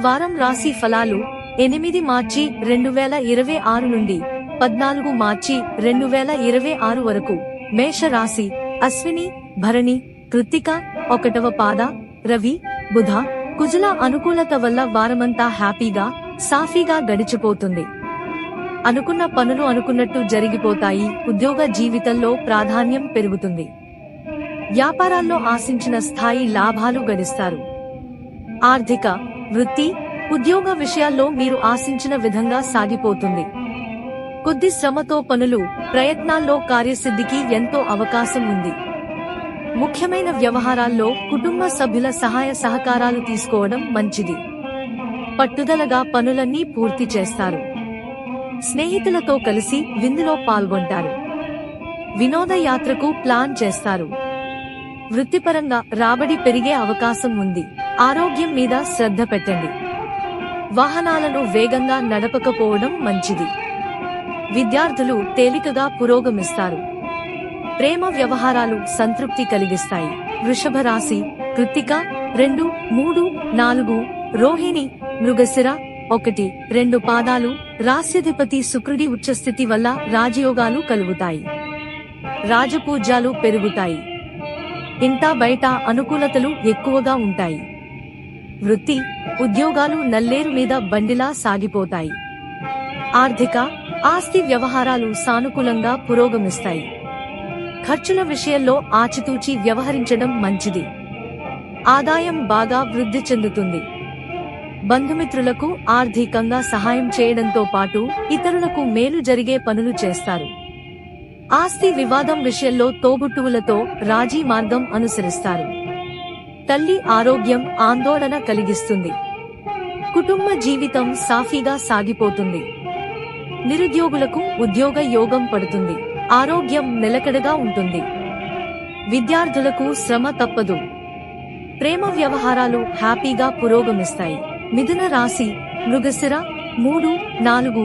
వారం రాశి ఫలాలు 8 మార్చి 2026 నుండి 14 మార్చి 2026 వరకు. మేష రాశి అశ్విని, భరణి, కృత్తిక, 1వ పాద, రవి, బుధ, కుజుల అనుకూలత వల్ల వారమంతా హ్యాపీగా, సాఫీగా గడిచిపోతుంది. అనుకున్న పనులు అనుకున్నట్టు జరిగిపోతాయి. ఉద్యోగ జీవితంలో ప్రాధాన్యం పెరుగుతుంది. వ్యాపారాల్లో ఆశించిన స్థాయి లాభాలు గడిస్తారు. ఆర్థిక, వృత్తి, ఉద్యోగ విషయాల్లో మీరు ఆశించిన విధంగా సాగిపోతుంది. కొద్ది శ్రమతో పనులు, ప్రయత్నాల్లో కార్యసిద్ధికి ఎంతో అవకాశం ఉంది. ముఖ్యమైన వ్యవహారాల్లో కుటుంబ సభ్యుల సహాయ సహకారాలు తీసుకోవడం మంచిది. పట్టుదలగా పనులన్నీ పూర్తి చేస్తారు. స్నేహితులతో కలిసి విందులో పాల్గొంటారు. వినోదయాత్రకు ప్లాన్ చేస్తారు. వృత్తిపరంగా రాబడి పెరిగే అవకాశం ఉంది. ఆరోగ్యం మీద శ్రద్ధ పెట్టండి. వాహనాలను వేగంగా నడపకపోవడం మంచిది. విద్యార్థులు తేలికగా పురోగమిస్తారు. ప్రేమ వ్యవహారాలు సంతృప్తి కలిగిస్తాయి. వృషభ రాశి కృత్తిక 2, 3, 4, రోహిణి, మృగశిర 1, 2 పాదాలు. రాస్యాధిపతి శుక్రుడి ఉచ్చస్థితి వల్ల రాజయోగాలు కలుగుతాయి. రాజపూజ్యాలు పెరుగుతాయి. ఇంటా బయట అనుకూలతలు ఎక్కువగా ఉంటాయి. వృత్తి, ఉద్యోగాలు నల్లేరు మీద బండిలా సాగిపోతాయి. ఆర్థిక, ఆస్తి వ్యవహారాలు సానుకూలంగా పురోగమిస్తాయి. ఖర్చుల విషయంలో ఆచితూచి వ్యవహరించడం మంచిది. ఆదాయం బాగా వృద్ధి చెందుతుంది. బంధుమిత్రులకు ఆర్థికంగా సహాయం చేయడంతో పాటు ఇతరులకు మేలు జరిగే పనులు చేస్తారు. ఆస్తి వివాదం విషయంలో తోబుట్టువులతో రాజీ మార్గం అనుసరిస్తారు. తల్లి ఆరోగ్యం ఆందోళన కలిగిస్తుంది. కుటుంబ జీవితం సాఫీగా సాగిపోతుంది. నిరుద్యోగులకు ఉద్యోగ యోగం పడుతుంది. ఆరోగ్యం నిలకడగా ఉంటుంది. విద్యార్థులకు శ్రమ తప్పదు. ప్రేమ వ్యవహారాలు హ్యాపీగా పురోగమిస్తాయి. మిథున రాశి మృగశిర 3, 4,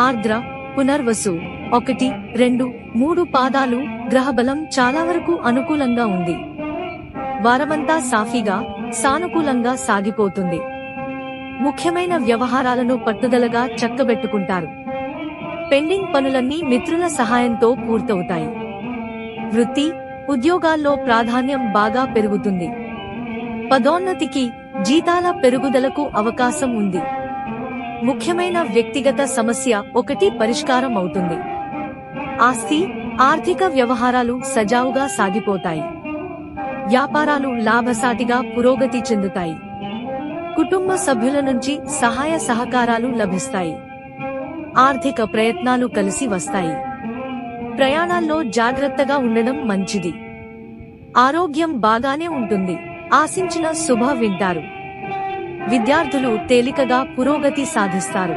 ఆర్ద్ర, పునర్వసు 1, 2, 3 పాదాలు. గ్రహబలం చాలా వరకు అనుకూలంగా ఉంది. వారమంతా సాఫీగా, సానుకూలంగా సాగిపోతుంది. ముఖ్యమైన వ్యవహారాలను పట్టుదలగా చక్కబెట్టుకుంటారు. పెండింగ్ పనులన్నీ మిత్రుల సహాయంతో పూర్తవుతాయి. వృత్తి, ఉద్యోగాల్లో ప్రాధాన్యం బాగా పెరుగుతుంది. పదోన్నతికి, జీతాల పెరుగుదలకు అవకాశం ఉంది. ముఖ్యమైన వ్యక్తిగత సమస్య ఒకటి పరిష్కారం అవుతుంది. ఆస్తి, ఆర్థిక వ్యవహారాలు సజావుగా సాగిపోతాయి. వ్యాపారాలు లాభసాటిగా పురోగతి చెందుతాయి. కుటుంబ సభ్యుల నుంచి సహాయ సహకారాలు లభిస్తాయి. ఆర్థిక ప్రయత్నాలు కలిసి వస్తాయి. ప్రయాణాల్లో జాగ్రత్తగా ఉండడం మంచిది. ఆరోగ్యం బాగానే ఉంటుంది. ఆశించిన శుభ వింటారు. విద్యార్థులు తేలికగా పురోగతి సాధిస్తారు.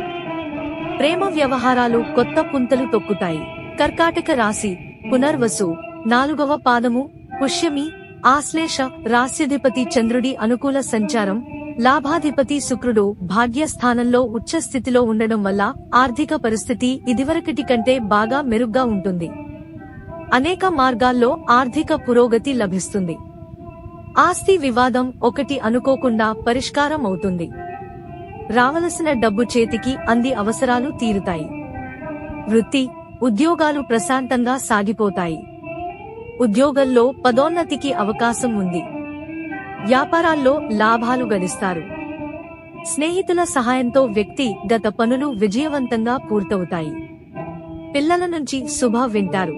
ప్రేమ వ్యవహారాలు కొత్త పుంతలు తొక్కుతాయి. కర్కాటక రాశి పునర్వసు 4వ పాదము, పుష్యమి, ఆశ్లేష. రాస్యాధిపతి చంద్రుడి అనుకూల సంచారం, లాభాధిపతి శుక్రుడు భాగ్యస్థానంలో ఉచ్చస్థితిలో ఉండడం వల్ల ఆర్థిక పరిస్థితి ఇదివరకటి కంటే బాగా మెరుగ్గా ఉంటుంది. అనేక మార్గాల్లో ఆర్థిక పురోగతి లభిస్తుంది. ఆస్తి వివాదం ఒకటి అనుకోకుండా పరిష్కారం అవుతుంది. రావలసిన డబ్బు చేతికి అంది అవసరాలు తీరుతాయి. వృత్తి, ఉద్యోగాలు ప్రశాంతంగా సాగిపోతాయి. ఉద్యోగంలో పదోన్నతికి అవకాశం ఉంది. వ్యాపారాల్లో లాభాలు గడిస్తారు. స్నేహితుల సహాయంతో వ్యక్తిగత పనులు విజయవంతంగా పూర్తవుతాయి. పిల్లల నుంచి శుభ వింటారు.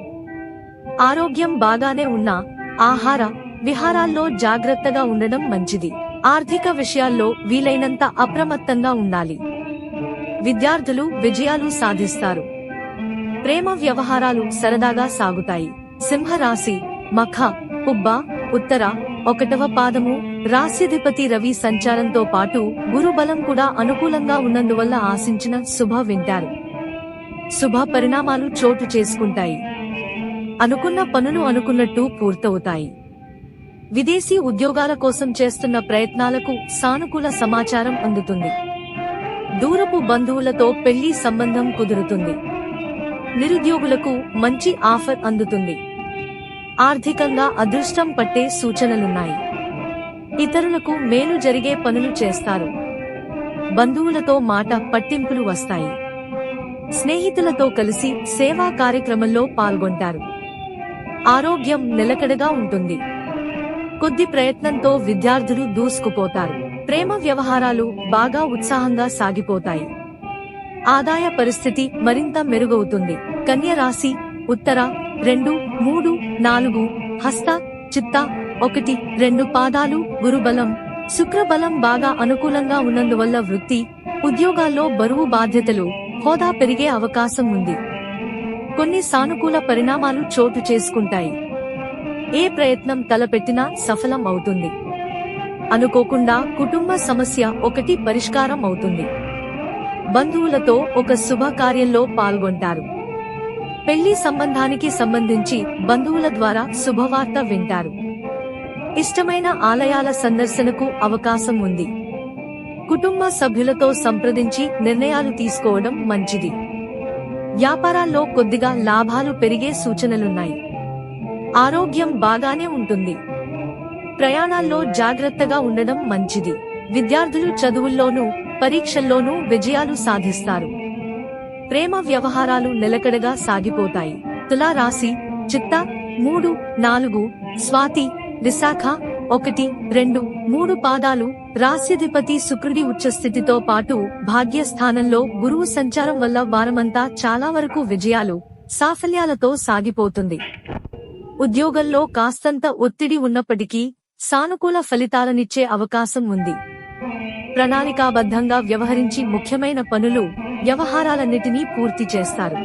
ఆరోగ్యం బాగానే ఉన్నా ఆహార విహారాల్లో జాగ్రత్తగా ఉండడం మంచిది. ఆర్థిక విషయాల్లో వీలైనంత అప్రమత్తంగా ఉండాలి. విద్యార్థులు విజయాలు సాధిస్తారు. ప్రేమ వ్యవహారాలు సరదాగా సాగుతాయి. సింహరాశి మఖ, పుబ్బ, ఉత్తర 1వ పాదము. రాస్యాధిపతి రవి సంచారంతో పాటు గురుబలం కూడా అనుకూలంగా ఉన్నందువల్ల ఆశించిన శుభ వింటారు. శుభ పరిణామాలు చోటు చేసుకుంటాయి. అనుకున్న పనులు అనుకున్నట్టు పూర్తవుతాయి. విదేశీ ఉద్యోగాల కోసం చేస్తున్న ప్రయత్నాలకు సానుకూల సమాచారం అందుతుంది. దూరపు బంధువులతో పెళ్లి సంబంధం కుదురుతుంది. నిరుద్యోగులకు మంచి ఆఫర్ అందుతుంది. ఆర్థికంగా అదృష్టం పట్టే సూచనలున్నాయి. ఇతరులకు మేలు జరిగే పనులు చేస్తారు. బంధువులతో మాట పట్టింపులు వస్తాయి. స్నేహితులతో కలిసి సేవా కార్యక్రమంలో పాల్గొంటారు. ఆరోగ్యం నిలకడగా ఉంటుంది. కొద్ది ప్రయత్నంతో విద్యార్థులు దూసుకుపోతారు. ప్రేమ వ్యవహారాలు బాగా ఉత్సాహంగా సాగిపోతాయి. ఆదాయ పరిస్థితి మరింత మెరుగవుతుంది. కన్య రాశి ఉత్తర 2, 3, 4, హస్త, చిత్త 1, 2 పాదాలు గురుబలం, శుక్రబలం బాగా అనుకూలంగా ఉన్నందువల్ల వృత్తి, ఉద్యోగాల్లో బరువు బాధ్యతలు, హోదా పెరిగే అవకాశం ఉంది. కొన్ని సానుకూల పరిణామాలు చోటు చేసుకుంటాయి. ఏ ప్రయత్నం తలపెట్టినా సఫలం అవుతుంది. అనుకోకుండా కుటుంబ సమస్య ఒకటి పరిష్కారం అవుతుంది. బంధువులతో ఒక శుభకార్యంలో పాల్గొంటారు. పెళ్లి సంబంధానికి సంబంధించి బంధువుల ద్వారా శుభవార్త వింటారు. ఇష్టమైన ఆలయాల సందర్శనకు అవకాశం ఉంది. కుటుంబ సభ్యులతో సంప్రదించి నిర్ణయాలు తీసుకోవడం మంచిది. వ్యాపారాల్లో కొద్దిగా లాభాలు పెరిగే సూచనలున్నాయి. ఆరోగ్యం బాగానే ఉంటుంది. ప్రయాణాల్లో జాగ్రత్తగా ఉండడం మంచిది. విద్యార్థులు చదువుల్లోనూ పరీక్షల్లోనూ విజయాలు సాధిస్తారు. ప్రేమ వ్యవహారాలు నిలకడగా సాగిపోతాయి. తులా రాశి చిత్త 3, 4, స్వాతి, విశాఖ 1, 2, 3 పాదాలు రాశ్యాధిపతి శుక్రుడి ఉచ్చస్థితితో పాటు భాగ్యస్థానంలో గురువు సంచారం వల్ల వారమంతా చాలా వరకు విజయాలు, సాఫల్యాలతో సాగిపోతుంది. ఉద్యోగంలో కాస్తంత ఒత్తిడి ఉన్నప్పటికీ సానుకూల ఫలితాలనిచ్చే అవకాశం ఉంది. ప్రణాళికాబద్ధంగా వ్యవహరించి ముఖ్యమైన పనులు, వ్యవహారాలన్నిటినీ పూర్తి చేస్తారు.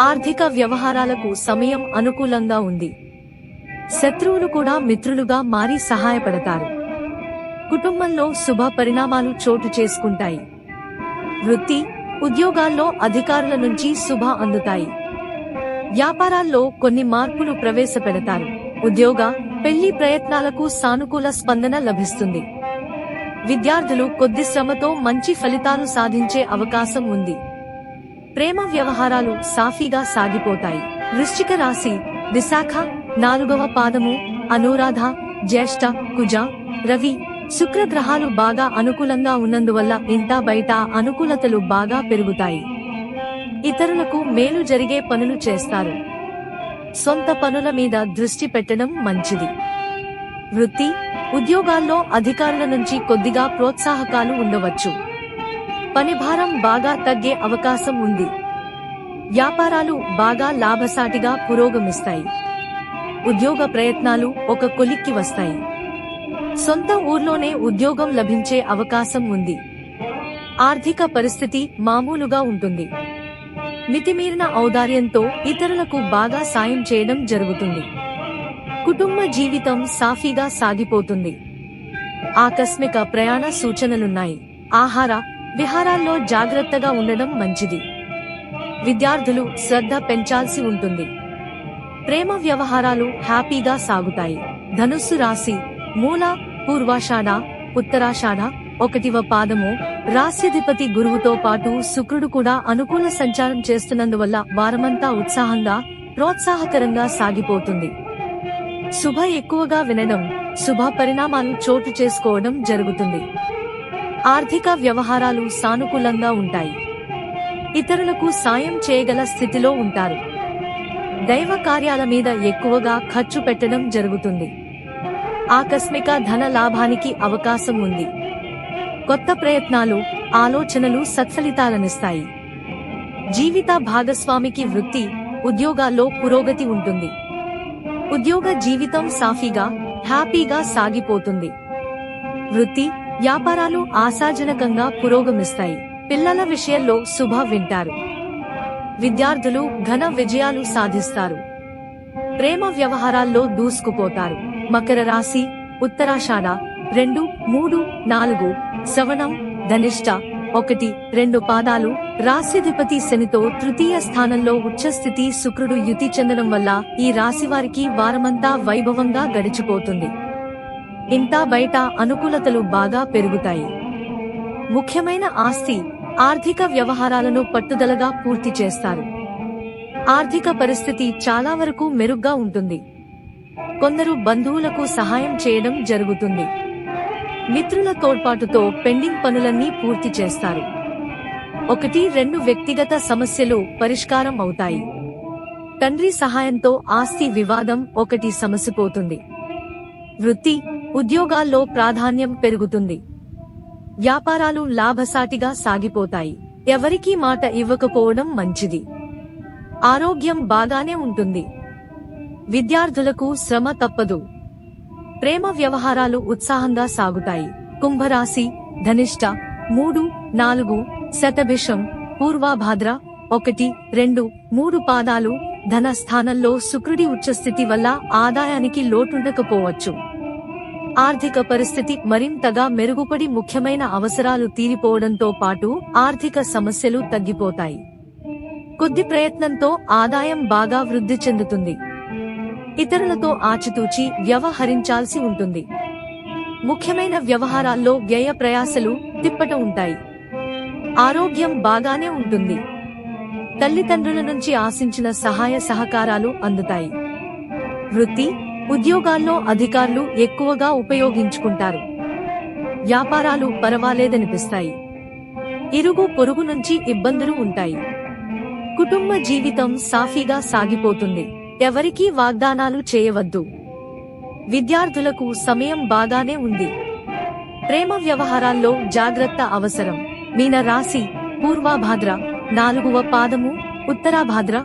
ఆర్థిక వ్యవహారాలకు సమయం అనుకూలంగా ఉంది. శత్రువులు కూడా మిత్రులుగా మారి సహాయపడతారు. కుటుంబంలో శుభ పరిణామాలు చోటు చేసుకుంటాయి. వృత్తి, ఉద్యోగాల్లో అధికారుల నుంచి శుభ అందుతాయి. వ్యాపారాల్లో కొన్ని మార్పులు ప్రవేశపెడతారు. ఉద్యోగ, పెళ్లి ప్రయత్నాలకు సానుకూల స్పందన లభిస్తుంది. విద్యార్థులు కొద్ది శ్రమతో మంచి ఫలితాలు సాధించే అవకాశం ఉంది. ప్రేమ వ్యవహారాలు సాఫీగా సాగిపోతాయి. వృశ్చిక రాశి విశాఖ 4వ పాదము, అనురాధ, జ్యేష్ఠ, కుజ, రవి, శుక్ర గ్రహాలు బాగా అనుకూలంగా ఉన్నందువల్ల ఇంటా బయట అనుకూలతలు బాగా పెరుగుతాయి. ఇతరులకు మేలు జరిగే పనులు చేస్తారు. సొంత పనుల మీద దృష్టి పెట్టడం మంచిది. వృత్తి, ఉద్యోగాల్లో అధికారుల నుంచి కొద్దిగా ప్రోత్సాహకాలు ఉండవచ్చు. పనిభారం బాగా తగ్గే అవకాశం ఉంది. వ్యాపారాలు బాగా లాభసాటిగా పురోగమిస్తాయి. ఉద్యోగ ప్రయత్నాలు ఒక కొలిక్కి వస్తాయి. సొంత ఊర్లోనే ఉద్యోగం లభించే అవకాశం ఉంది. ఆర్థిక పరిస్థితి మామూలుగా ఉంటుంది. మితిమీరిన ఔదార్యంతో ఇతరులకు బాగా సాయం చేయడం జరుగుతుంది. కుటుంబ జీవితం సాఫీగా సాగిపోతుంది. ఆకస్మిక ప్రయాణ సూచనలున్నాయి. ఆహార, విహారాల్లో జాగ్రత్తగా ఉండడం మంచిది. విద్యార్థులు శ్రద్ధ పెంచాల్సి ఉంటుంది. ప్రేమ వ్యవహారాలు హ్యాపీగా సాగుతాయి. ధనుస్సు రాశి మూల, పూర్వాషాఢ, ఉత్తరాషాఢ 1వ పాదము రాశ్యాధిపతి గురువుతో పాటు శుక్రుడు కూడా అనుకూల సంచారం చేస్తున్నందువల్ల వారమంతా ఉత్సాహంగా, ప్రోత్సాహకరంగా సాగిపోతుంది. శుభ ఎక్కువగా వినడం, శుభ పరిణామాలు చోటు చేసుకోవడం జరుగుతుంది. ఆర్థిక వ్యవహారాలు సానుకూలంగా ఉంటాయి. ఇతరులకు సాయం చేయగల స్థితిలో ఉంటారు. దైవ కార్యాల మీద ఎక్కువగా ఖర్చు పెట్టడం జరుగుతుంది. ఆకస్మిక ధన లాభానికి అవకాశం ఉంది. కొత్త ప్రయత్నాలు, ఆలోచనలు సత్ఫలితాలనిస్తాయి. జీవిత భాగస్వామికి వృత్తి, ఉద్యోగాల్లో పురోగతి ఉంటుంది. ఉద్యోగ జీవితం సాఫీగా, హ్యాపీగా సాగిపోతుంది. వృత్తి, వ్యాపారాలు ఆశాజనకంగా పురోగమిస్తాయి. పిల్లల విషయంలో శుభ వింటారు. విద్యార్థులు ఘన విజయాలు సాధిస్తారు. ప్రేమ వ్యవహారాల్లో దూసుకుపోతారు. మకర రాశి ఉత్తరాషాఢ 2, 3, 4, శ్రవణం, ధనిష్ట 1, 2 పాదాలు రాశ్యాధిపతి శనితో తృతీయ స్థానంలో ఉచ్చస్థితి శుక్రుడు యుతి చెందడం వల్ల ఈ రాశివారికి వారమంతా వైభవంగా గడిచిపోతుంది. ఇంటా బయట అనుకూలతలు బాగా పెరుగుతాయి. ముఖ్యమైన ఆస్తి, ఆర్థిక వ్యవహారాలను పట్టుదలగా పూర్తి చేస్తారు. ఆర్థిక పరిస్థితి చాలా వరకు మెరుగ్గా ఉంటుంది. కొందరు బంధువులకు సహాయం చేయడం జరుగుతుంది. మిత్రుల తోడ్పాటుతో పెండింగ్ పనులన్నీ పూర్తి చేస్తారు. 1-2 వ్యక్తిగత సమస్యలు పరిష్కారం అవుతాయి. తండ్రి సహాయంతో ఆస్తి వివాదం ఒకటి సమసిపోతుంది. వృత్తి, ఉద్యోగాల్లో ప్రాధాన్యం పెరుగుతుంది. వ్యాపారాలు లాభసాటిగా సాగిపోతాయి. ఎవరికీ మాట ఇవ్వకపోవడం మంచిది. ఆరోగ్యం బాగానే ఉంటుంది. విద్యార్థులకు శ్రమ తప్పదు. ప్రేమ వ్యవహారాలు ఉత్సాహంగా సాగుతాయి. కుంభరాశి, ధనిష్ట 3, 4, శతభిషం, పూర్వాభాద్ర 1, 2, 3 పాదాలు. ధన స్థానంలో శుక్రుడి ఉచ్చస్థితి వల్ల ఆదాయానికి లోటుండకపోవచ్చు. ఆర్థిక పరిస్థితి మరింతగా మెరుగుపడి ముఖ్యమైన అవసరాలు తీరిపోవడంతో పాటు ఆర్థిక సమస్యలు తగ్గిపోతాయి. కొద్ది ప్రయత్నంతో ఆదాయం బాగా వృద్ధి చెందుతుంది. ఇతరులతో ఆచితూచి వ్యవహరించాల్సి ఉంటుంది. ముఖ్యమైన వ్యవహారాల్లో వ్యయ ప్రయాసలు తిప్పట ఉంటాయి. ఆరోగ్యం బాగానే ఉంటుంది. తల్లిదండ్రుల నుంచి ఆశించిన సహాయ సహకారాలు అందుతాయి. వృత్తి, ఉద్యోగాల్లో అధికారులు ఎక్కువగా ఉపయోగించుకుంటారు. వ్యాపారాలు పర్వాలేదనిపిస్తాయి. ఇరుగు పొరుగు నుంచి ఇబ్బందులు ఉంటాయి. కుటుంబ జీవితం సాఫీగా సాగిపోతుంది. ఎవరికీ వాగ్దానాలు చేయవద్దు. విద్యార్థులకు సమయం బాగానే ఉంది. ప్రేమ వ్యవహారాల్లో జాగ్రత్త అవసరం. మీన రాశి, పూర్వాభాద్ర 4వ పాదము, ఉత్తరాభాద్ర,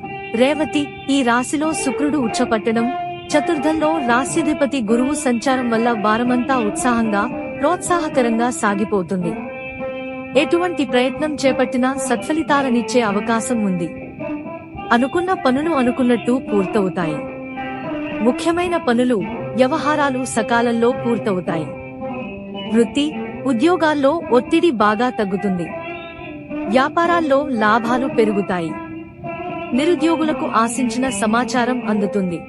రేవతి. ఈ రాశిలో శుక్రుడు ఉచ్చపట్టడం, చతుర్థంలో రాశ్యాధిపతి గురువు సంచారం వల్ల వారమంతా ఉత్సాహంగా, ప్రోత్సాహకరంగా సాగిపోతుంది. ఎటువంటి ప్రయత్నం చేపట్టినా సత్ఫలితాలనిచ్చే అవకాశం ఉంది. అనుకున్న పనులు అనుకున్నట్టు పూర్తవుతాయి. ముఖ్యమైన పనులు, వ్యవహారాలు సకాలంలో పూర్తవుతాయి. వృత్తి, ఉద్యోగాల్లో ఒత్తిడి బాగా తగ్గుతుంది. వ్యాపారాల్లో లాభాలు పెరుగుతాయి. నిరుద్యోగులకు ఆశించిన సమాచారం అందుతుంది.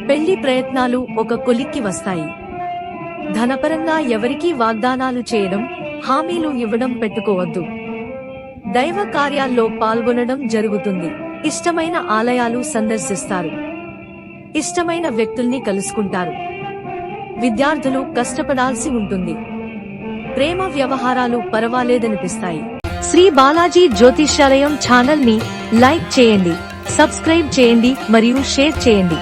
పెళ్లి ప్రయత్నాలు ఒక కొలిక్కి వస్తాయి. ధనపరంగా ఎవరికీ వాగ్దానాలు చేయడం, హామీలు ఇవ్వడం పెట్టుకోవద్దు. దైవ కార్యాల్లో పాల్గొనడం జరుగుతుంది. ఇష్టమైన ఆలయాలు సందర్శిస్తారు. ఇష్టమైన వ్యక్తుల్ని కలుసుకుంటారు. విద్యార్థులు కష్టపడాల్సి ఉంటుంది. ప్రేమ వ్యవహారాలు పర్వాలేదనిపిస్తాయి. శ్రీ బాలాజీ జ్యోతిష్యాలయం ఛానల్ ని లైక్ చేయండి, సబ్స్క్రైబ్ చేయండి మరియు షేర్ చేయండి.